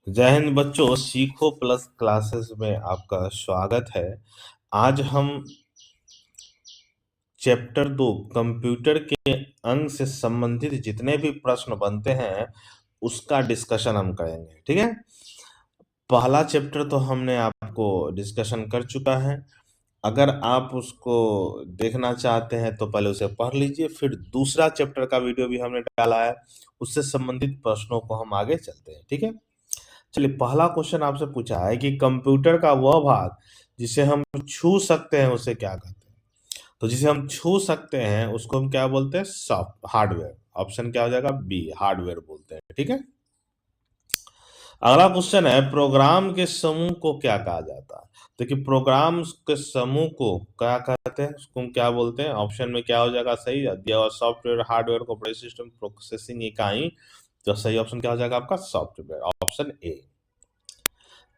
जय हिंद बच्चों, सीखो प्लस क्लासेस में आपका स्वागत है। आज हम चैप्टर 2 कंप्यूटर के अंग से संबंधित जितने भी प्रश्न बनते हैं उसका डिस्कशन हम करेंगे। ठीक है, पहला चैप्टर तो हमने आपको डिस्कशन कर चुका है। अगर आप उसको देखना चाहते हैं तो पहले उसे पढ़ लीजिए, फिर दूसरा चैप्टर का वीडियो भी हमने डाला है, उससे संबंधित प्रश्नों को हम आगे चलते हैं। ठीक है, चलिए पहला क्वेश्चन आपसे पूछा है कि कंप्यूटर का वह भाग जिसे हम छू सकते हैं उसे क्या कहते हैं। तो जिसे हम छू सकते हैं उसको हम क्या बोलते हैं? Soft hardware. ऑप्शन क्या हो जाएगा? बी, हार्डवेयर बोलते हैं। ठीक है, अगला क्वेश्चन है प्रोग्राम के समूह को क्या कहा जाता है। देखिए, प्रोग्राम के समूह को क्या कहते हैं, उसको हम क्या बोलते हैं? ऑप्शन में क्या हो जाएगा सही? दिया हुआ software, hardware, operating system, processing इकाई। तो सही ऑप्शन क्या हो जाएगा आपका? Software, option A.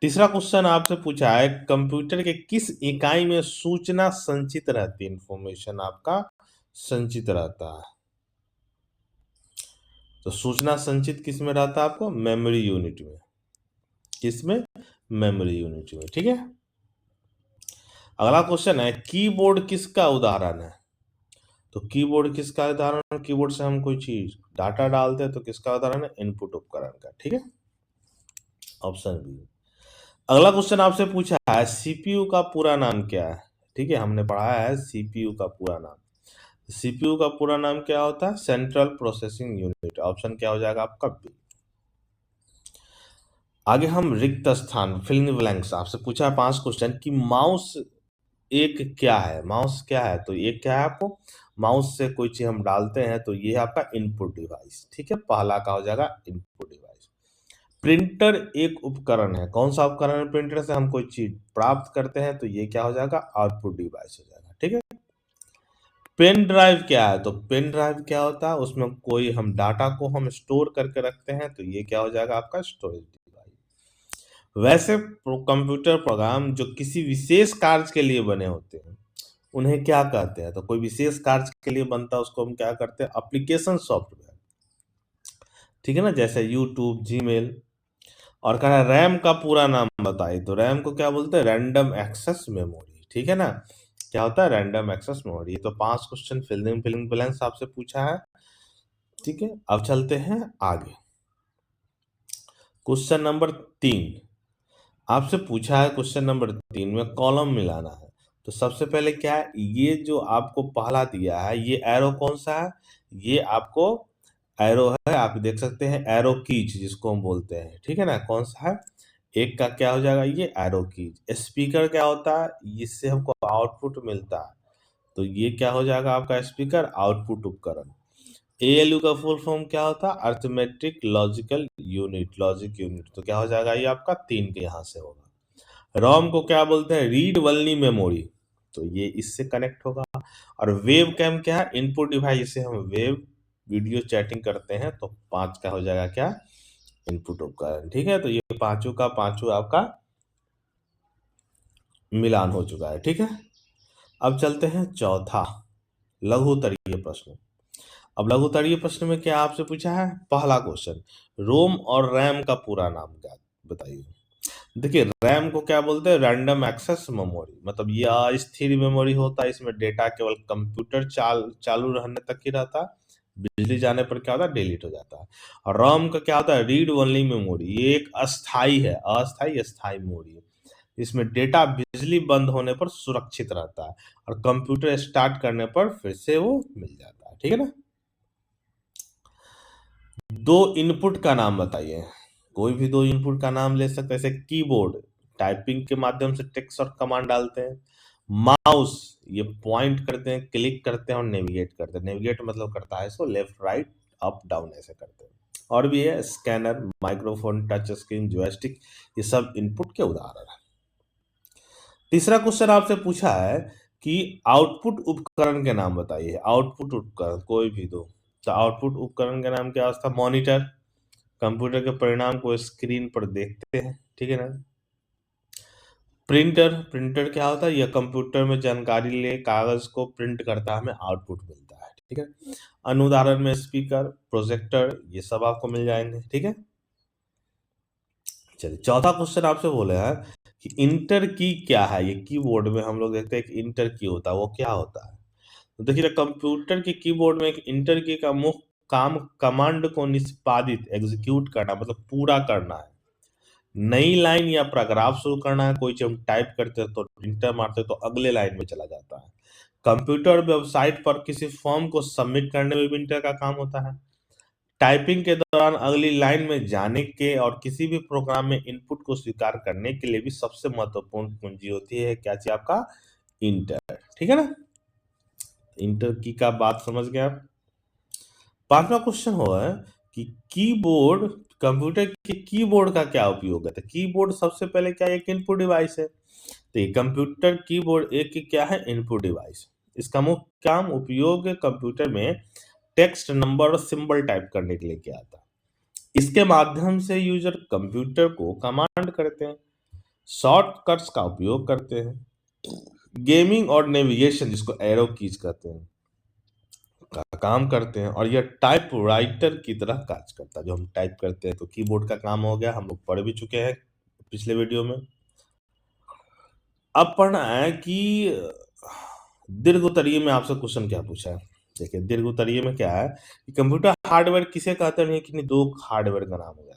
तीसरा क्वेश्चन आपसे पूछा है कंप्यूटर के किस इकाई में सूचना संचित रहती है, इंफॉर्मेशन आपका संचित रहता है। तो सूचना संचित किस में रहता है? आपको मेमोरी यूनिट में। किसमें? मेमोरी यूनिट में। ठीक है, अगला क्वेश्चन है कीबोर्ड किसका उदाहरण है। तो कीबोर्ड किसका उदाहरण है? कीबोर्ड से हम कोई चीज डाटा डालते हैं तो किसका उदाहरण है? इनपुट उपकरण का। ठीक है, ऑप्शन बी। अगला क्वेश्चन आपसे पूछा है सीपीयू का पूरा नाम क्या है। ठीक है, हमने पढ़ा है सीपीयू का पूरा नाम। सीपीयू का पूरा नाम क्या होता है? Central processing unit. ऑप्शन क्या हो जाएगा आपका? बी। आगे हम रिक्त स्थान, फिल इन ब्लैंक्स, आपसे पूछा है 5 क्वेश्चन कि माउस एक क्या है। माउस क्या है? तो एक क्या है आपको? माउस से कोई चीज हम डालते हैं तो ये है आपका इनपुट डिवाइस। ठीक है, पहला का हो जाएगा इनपुट डिवाइस। प्रिंटर एक उपकरण है। कौन सा उपकरण है? प्रिंटर से हम कोई चीज प्राप्त करते हैं तो ये क्या हो जाएगा? आउटपुट डिवाइस हो जाएगा। ठीक है, पेन ड्राइव क्या है? तो पेन ड्राइव क्या होता है? उसमें कोई हम डाटा को हम स्टोर करके रखते हैं तो ये क्या हो जाएगा आपका? Storage device. वैसे कंप्यूटर प्रोग्राम जो किसी विशेष कार्य के लिए बने होते हैं उन्हें क्या कहते हैं? तो कोई विशेष कार्य के लिए बनता है उसको हम क्या करते हैं? Application software. ठीक है ना, जैसे यूट्यूब, जीमेल। और कह रहा है रैम का पूरा नाम बताइए। तो रैम को क्या बोलते हैं? Random access memory. ठीक है ना, क्या होता है? Random access memory. तो 5 क्वेश्चन फिलिंग ब्लैंक्स आपसे पूछा है। ठीक है, अब चलते हैं आगे। क्वेश्चन नंबर 3 आपसे पूछा है। क्वेश्चन नंबर 3 में कॉलम मिलाना है। तो सबसे पहले क्या है, ये जो आपको पहला दिया है ये एरो कौन सा है? ये आपको एरो है, आप देख सकते हैं एरो कीज जिसको हम बोलते हैं। ठीक है ना, कौन सा है? एक का क्या हो जाएगा? ये एरो कीज। स्पीकर क्या होता है? इससे हमको आउटपुट मिलता है तो ये क्या हो जाएगा आपका? स्पीकर, आउटपुट उपकरण। एएलयू का फुल फॉर्म क्या होता है? Arithmetic logical unit, logic unit. तो क्या हो जाएगा ये आपका? 3 के यहाँ से होगा। रोम को क्या बोलते हैं? Read only memory. तो ये इससे कनेक्ट होगा। और वेब कैम क्या है? इनपुट डिवाइस, जिसे हम वेब वीडियो चैटिंग करते हैं। तो 5 का हो जाएगा क्या? इनपुट उपकरण। ठीक है, तो ये पांचों का पांचों आपका मिलान हो चुका है। ठीक है, अब चलते हैं चौथा, लघु उत्तरीय प्रश्न। अब लघु उत्तरीय प्रश्न में क्या आपसे पूछा है? पहला क्वेश्चन, रोम और रैम का पूरा नाम क्या बताइए। देखिए, रैम को क्या बोलते हैं? Random access memory. मतलब ये अस्थिर मेमोरी होता है, इसमें डेटा केवल कंप्यूटर चालू रहने तक ही रहता है, बिजली जाने पर क्या होता है? डिलीट हो जाता है। और रोम का क्या होता है? Read only memory. ये एक अस्थाई है, अस्थाई स्थाई मेमोरी है। इसमें डेटा बिजली बंद होने पर सुरक्षित रहता है और कंप्यूटर स्टार्ट करने पर फिर से वो मिल जाता है। ठीक है ना, दो इनपुट का नाम बताइए। कोई भी दो इनपुट का नाम ले सकते हैं, जैसे कीबोर्ड, टाइपिंग के माध्यम से टेक्स्ट और कमांड डालते हैं। माउस, ये पॉइंट करते हैं, क्लिक करते हैं और नेविगेट करते हैं। नेविगेट मतलब करता है इसको लेफ्ट राइट अप डाउन ऐसे करते हैं। और भी है scanner, microphone, touch screen, joystick, ये सब इनपुट के उदाहरण है। तीसरा क्वेश्चन आपसे पूछा है कि आउटपुट उपकरण के नाम बताइए। आउटपुट उपकरण कोई भी दो। तो आउटपुट उपकरण का नाम क्या होता है? मॉनिटर, कंप्यूटर के परिणाम को स्क्रीन पर देखते हैं। ठीक है ना, प्रिंटर, प्रिंटर क्या होता है? यह कंप्यूटर में जानकारी ले कागज को प्रिंट करता है, हमें आउटपुट मिलता है। ठीक है, अनुदाहरण में स्पीकर, प्रोजेक्टर, ये सब आपको मिल जाएंगे। ठीक है, चलिए, चौथा क्वेश्चन आपसे बोले हैं कि इंटर की क्या है। ये कीबोर्ड में हम लोग देखते हैं कि इंटर की होता है, वो क्या होता है। तो देखिए, कंप्यूटर के कीबोर्ड में एक इंटर की का मुख्य काम कमांड को निष्पादित एग्जीक्यूट करना, मतलब पूरा करना है। नई लाइन या पैराग्राफ शुरू करना है। कोई चीज हम टाइप करते हैं तो इंटर मारते हैं तो अगले लाइन में चला जाता है। कंप्यूटर वेबसाइट पर किसी फॉर्म को सबमिट करने में भी इंटर का काम होता है। टाइपिंग के दौरान अगली लाइन में जाने के और किसी भी प्रोग्राम में इनपुट को स्वीकार करने के लिए भी सबसे महत्वपूर्ण कुंजी होती है क्या चीज आपका, इंटर। ठीक है ना, इंटर की का बात समझ गए आप। पांचवा क्वेश्चन हुआ है कि कीबोर्ड, कंप्यूटर के कीबोर्ड का क्या उपयोग है। तो कीबोर्ड सबसे पहले क्या है, एक इनपुट डिवाइस है। तो ये कंप्यूटर कीबोर्ड एक की क्या है, इनपुट डिवाइस। इसका मुख्य काम उपयोग कंप्यूटर में टेक्स्ट, नंबर और सिंबल टाइप करने के लिए किया जाता है। इसके माध्यम से यूजर कंप्यूटर को कमांड करते हैं, शॉर्टकट्स का उपयोग करते हैं, गेमिंग और नेविगेशन जिसको एरो कीज कहते हैं का काम करते हैं, और यह टाइप राइटर की तरह कार्य करता है। जो हम टाइप करते हैं तो कीबोर्ड का काम हो गया, हम लोग पढ़ भी चुके हैं पिछले वीडियो में। अब पढ़ना है कि दीर्घ उत्तरीय में आपसे क्वेश्चन क्या पूछा है। देखिए, दीर्घ उत्तरीय में क्या है कि कंप्यूटर हार्डवेयर किसे कहते हैं, कि दो हार्डवेयर का नाम हो गया।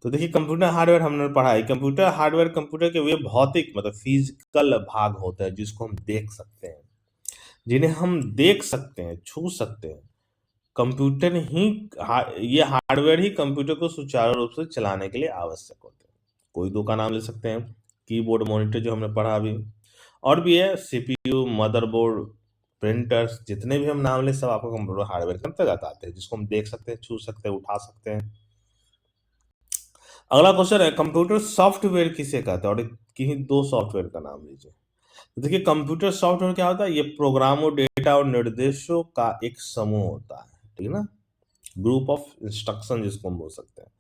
तो देखिए, कंप्यूटर हार्डवेयर हमने पढ़ा है। कंप्यूटर हार्डवेयर कंप्यूटर के वे भौतिक मतलब फिजिकल भाग होते हैं जिसको हम देख सकते हैं, जिन्हें हम देख सकते हैं, छू सकते हैं। कंप्यूटर ही ये हार्डवेयर ही कंप्यूटर को सुचारू रूप से चलाने के लिए आवश्यक होते हैं। कोई दो का नाम ले सकते हैं, कीबोर्ड, मॉनिटर जो हमने पढ़ा अभी, और भी है सीपीयू, मदरबोर्ड, प्रिंटर्स, जितने भी हम नाम ले सब आपको कंप्यूटर हार्डवेयर के अंतर्गत आते हैं, जिसको हम देख सकते हैं, छू सकते हैं, उठा सकते हैं। अगला क्वेश्चन है, कंप्यूटर सॉफ्टवेयर किसे कहते हैं, और किन्हीं दो सॉफ्टवेयर का नाम लीजिए। तो देखिए, कंप्यूटर सॉफ्टवेयर क्या होता है, ये प्रोग्रामों, डेटा और निर्देशों का एक समूह होता है, ठीक है ना, ग्रुप ऑफ इंस्ट्रक्शन जिसको हम बोल सकते हैं,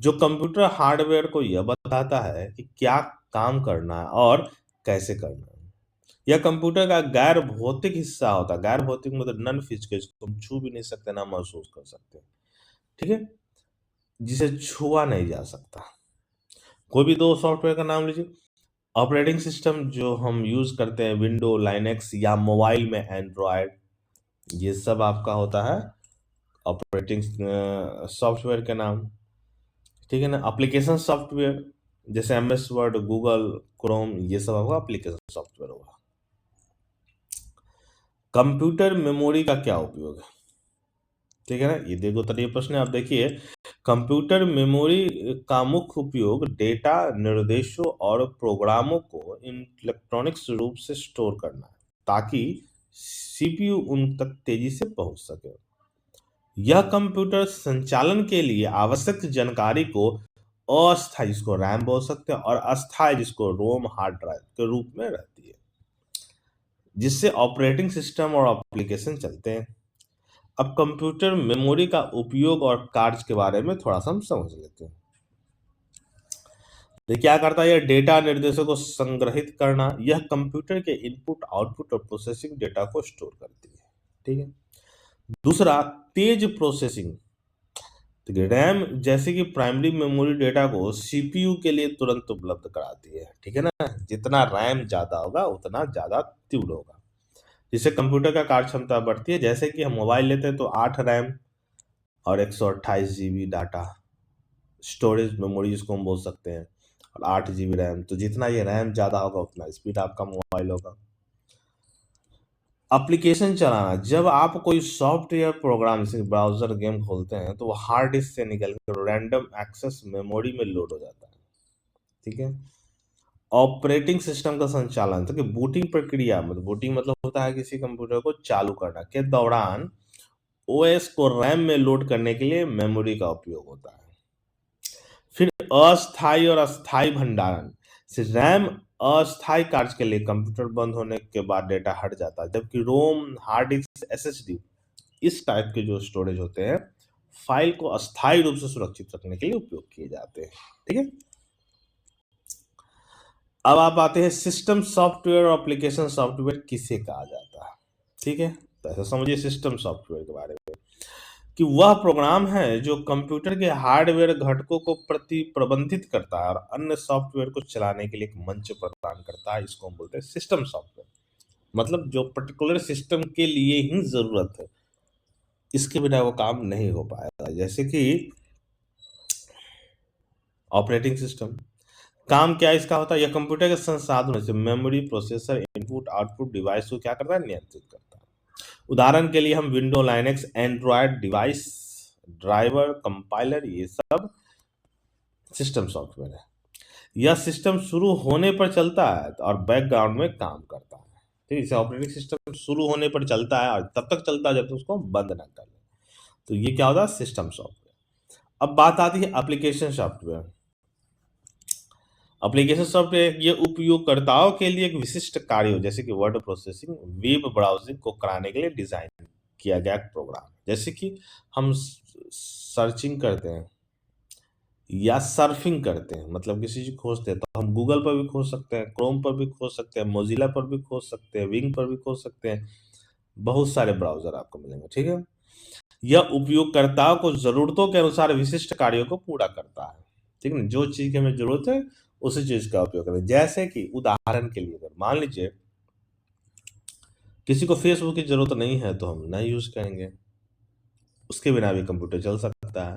जो कंप्यूटर हार्डवेयर को यह बताता है कि क्या काम करना है और कैसे करना है। यह कंप्यूटर का गैर भौतिक हिस्सा होता है। गैर भौतिक मतलब नॉन फिजिकल, जिसको हम छू भी नहीं सकते, ना महसूस कर सकते, ठीक है, जिसे छुआ नहीं जा सकता। कोई भी दो सॉफ्टवेयर का नाम लीजिए। ऑपरेटिंग सिस्टम जो हम यूज करते हैं, विंडो, लाइनेक्स, या मोबाइल में एंड्रॉयड, ये सब आपका होता है ऑपरेटिंग सॉफ्टवेयर के नाम, ठीक है ना। एप्लीकेशन सॉफ्टवेयर जैसे एमएस वर्ड, गूगल क्रोम, ये सब आपका एप्लीकेशन सॉफ्टवेयर होगा। कंप्यूटर मेमोरी का क्या उपयोग है, ठीक है ना, ये देखो तो ये प्रश्न है। आप देखिए, कंप्यूटर मेमोरी का मुख्य उपयोग डेटा, निर्देशों और प्रोग्रामों को इलेक्ट्रॉनिक्स रूप से स्टोर करना है, ताकि सीपीयू उन तक तेजी से पहुंच सके। यह कंप्यूटर संचालन के लिए आवश्यक जानकारी को अस्थायी, जिसको रैम बोल सकते हैं, और अस्थायी जिसको रोम हार्ड ड्राइव के रूप में रहती है, जिससे ऑपरेटिंग सिस्टम और एप्लीकेशन चलते हैं। अब कंप्यूटर मेमोरी का उपयोग और कार्य के बारे में थोड़ा सा हम समझ लेते हैं। ये क्या करता है, यह डेटा निर्देशों को संग्रहित करना, यह कंप्यूटर के इनपुट, आउटपुट और प्रोसेसिंग डेटा को स्टोर करती है, ठीक है। दूसरा, तेज प्रोसेसिंग। तो रैम जैसे कि प्राइमरी मेमोरी डेटा को सीपीयू के लिए तुरंत उपलब्ध कराती है, ठीक है ना। जितना रैम ज्यादा होगा उतना ज्यादा तीव्र होगा, जिससे कंप्यूटर का कार्य क्षमता बढ़ती है। जैसे कि हम मोबाइल लेते हैं तो 8 रैम और 128 GB डाटा स्टोरेज मेमोरी जिसको हम बोल सकते हैं, और 8 GB रैम। तो जितना ये रैम ज़्यादा होगा उतना स्पीड आपका मोबाइल होगा। एप्लीकेशन चलाना, जब आप कोई सॉफ्टवेयर प्रोग्राम जैसे ब्राउजर, गेम खोलते हैं तो वो हार्ड डिस्क से निकल कर रैंडम एक्सेस मेमोरी में लोड हो जाता है, ठीक है। ऑपरेटिंग सिस्टम का संचालन, तो कि बूटिंग प्रक्रिया, मतलब बूटिंग मतलब होता है किसी कंप्यूटर को चालू करना के दौरान ओएस को रैम में लोड करने के लिए मेमोरी का उपयोग होता है। फिर अस्थायी और अस्थायी भंडारण, से रैम अस्थायी कार्य के लिए कंप्यूटर बंद होने के बाद डेटा हट जाता है, जबकि रोम, हार्ड डिस्क, एसएसडी, इस टाइप के जो स्टोरेज होते हैं, फाइल को अस्थायी रूप से सुरक्षित रखने के लिए उपयोग किए जाते हैं, ठीक है। अब आप आते हैं सिस्टम सॉफ्टवेयर और एप्लीकेशन सॉफ्टवेयर किसे कहा जाता है, ठीक है। तो ऐसा समझिए सिस्टम सॉफ्टवेयर के बारे में। कि वह प्रोग्राम है जो कंप्यूटर के हार्डवेयर घटकों को प्रबंधित करता है और अन्य सॉफ्टवेयर को चलाने के लिए एक मंच प्रदान करता है। इसको हम बोलते हैं सिस्टम सॉफ्टवेयर। मतलब जो पर्टिकुलर सिस्टम के लिए ही जरूरत है, इसके बिना वो काम नहीं हो पाएगा। जैसे कि ऑपरेटिंग सिस्टम, काम क्या इसका होता है, यह कंप्यूटर के संसाधनों से memory, processor, input output device को क्या करता है, नियंत्रित करता है। उदाहरण के लिए हम window, Linux, Android device, driver, compiler, ये सब सिस्टम सॉफ्टवेयर है। यह सिस्टम शुरू होने पर चलता है और बैकग्राउंड में काम करता है। ठीक है, इसे ऑपरेटिंग सिस्टम शुरू होने पर चलता है और तब तक चलता है जब तक उसको बंद ना कर ले। तो ये क्या होता है, सिस्टम सॉफ्टवेयर। अब बात आती है एप्लीकेशन सॉफ्टवेयर। एप्लीकेशन सॉफ्टवेयर ये उपयोगकर्ताओं के लिए एक विशिष्ट कार्य हो, जैसे कि वर्ड प्रोसेसिंग, वेब ब्राउजिंग को कराने के लिए डिजाइन किया गया प्रोग्राम। जैसे कि हम सर्चिंग करते हैं या सर्फिंग करते हैं, मतलब किसी चीज खोजते हैं, तो हम गूगल पर भी खोज सकते हैं, क्रोम पर भी खोज सकते हैं, मोजिला पर भी खोज सकते हैं, विंग पर भी खोज सकते हैं। बहुत सारे ब्राउजर आपको मिलेंगे। ठीक है, यह उपयोगकर्ताओं को जरूरतों के अनुसार विशिष्ट कार्यों को पूरा करता है। ठीक है, जो चीज की हमें जरूरत है उसी चीज का उपयोग करें। जैसे कि उदाहरण के लिए अगर मान लीजिए किसी को फेसबुक की जरूरत नहीं है तो हम नहीं यूज करेंगे, उसके बिना भी कंप्यूटर चल सकता है।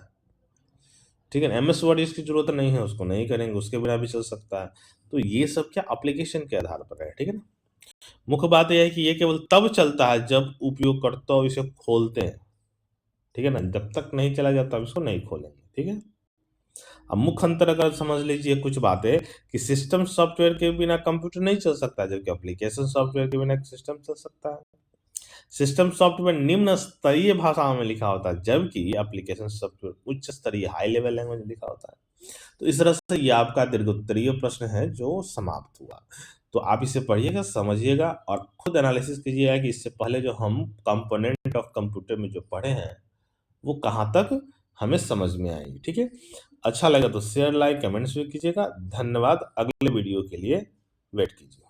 ठीक है, एमएस वर्ड इसकी जरूरत नहीं है, उसको नहीं करेंगे, उसके बिना भी चल सकता है। तो ये सब क्या एप्लीकेशन के आधार पर है। ठीक है ना, मुख्य बात यह है कि ये केवल तब चलता है जब उपयोगकर्ता इसे खोलते हैं। ठीक है ना, जब तक नहीं चला जाता इसको नहीं खोलेंगे। ठीक है, अब मुख्य अंतर अगर समझ लीजिए कुछ बातें, कि सिस्टम सॉफ्टवेयर के बिना कंप्यूटर नहीं चल सकता, जबकि एप्लीकेशन सॉफ्टवेयर के बिना सिस्टम चल सकता है। सिस्टम सॉफ्टवेयर निम्न स्तरीय भाषाओं में लिखा होता है, जबकि एप्लीकेशन सॉफ्टवेयर उच्च स्तरीय हाई लेवल लैंग्वेज में लिखा होता है। तो इस तरह से ये आपका दीर्घोत्तरीय प्रश्न है जो समाप्त हुआ। तो आप इसे पढ़िएगा, समझिएगा और खुद एनालिसिस कीजिएगा कि इससे पहले जो हम कंपोनेंट ऑफ कंप्यूटर में जो पढ़े हैं वो कहाँ तक हमें समझ में आएगी। ठीक है, अच्छा लगा तो शेयर, लाइक, कमेंट्स भी कीजिएगा। धन्यवाद। अगले वीडियो के लिए वेट कीजिए।